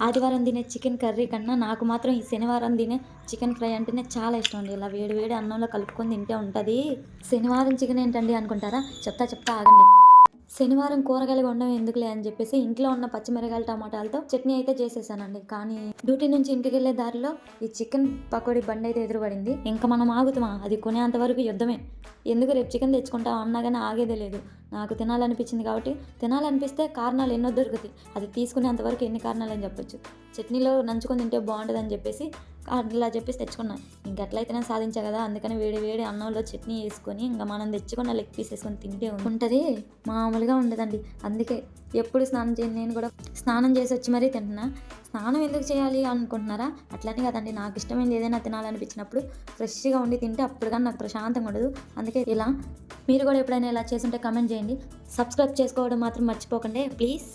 ఆదివారం తినే chicken curry కన్నా నాకు మాత్రం ఈ శనివారం తినే చికెన్ ఫ్రై అంటేనే చాలా ఇష్టం అండి. ఇలా వేడి వేడి అన్నంలో కలుపుకొని తింటే ఉంటుంది. శనివారం చికెన్ ఏంటండి అనుకుంటారా? చెప్తా ఆగండి. శనివారం కూరగాయలు వండడం ఎందుకులే అని చెప్పేసి ఇంట్లో ఉన్న పచ్చిమిరకాయలు టమాటాలతో చట్నీ అయితే చేసేసానండి. కానీ డ్యూటీ నుంచి ఇంటికి వెళ్ళే దారిలో ఈ చికెన్ పకోడీ బండి అయితే ఎదురుపడింది. ఇంకా మనం ఆగుతామా? అది కొనేంత వరకు యుద్ధమే. ఎందుకు రేపు చికెన్ తెచ్చుకుంటాం అన్నా కానీ ఆగేదే లేదు. నాకు తినాలనిపించింది కాబట్టి తినాలనిపిస్తే కారణాలు ఎన్నో దొరుకుతాయి. అది తీసుకునేంతవరకు ఎన్ని కారణాలు అని చెప్పొచ్చు. చట్నీలో నంచుకొని తింటే బాగుంటుందని చెప్పేసి అట్లా చెప్పేసి తెచ్చుకున్నాను. ఇంకట్లయితేనే సాధించా కదా, అందుకని వేడి వేడి అన్నంలో చట్నీ వేసుకొని ఇంకా మనం తెచ్చుకున్న లెగ్ పీస్ వేసుకొని తింటే ఉంటుంది. మామూలుగా ఉండదండి. అందుకే ఎప్పుడు స్నానం చేయను. నేను కూడా స్నానం చేసి వచ్చి మరీ తింటున్నా. స్నానం ఎందుకు చేయాలి అనుకుంటున్నారా? అట్లనే కదండి, నాకు ఇష్టమైంది ఏదైనా తినాలనిపించినప్పుడు ఫ్రెష్గా ఉండి తింటే అప్పుడు కానీ నాకు ప్రశాంతంగా ఉండదు. అందుకే ఇలా మీరు కూడా ఎప్పుడైనా ఇలా చేసుంటే కమెంట్ చేయండి. సబ్స్క్రైబ్ చేసుకోవడం మాత్రం మర్చిపోకండి ప్లీజ్.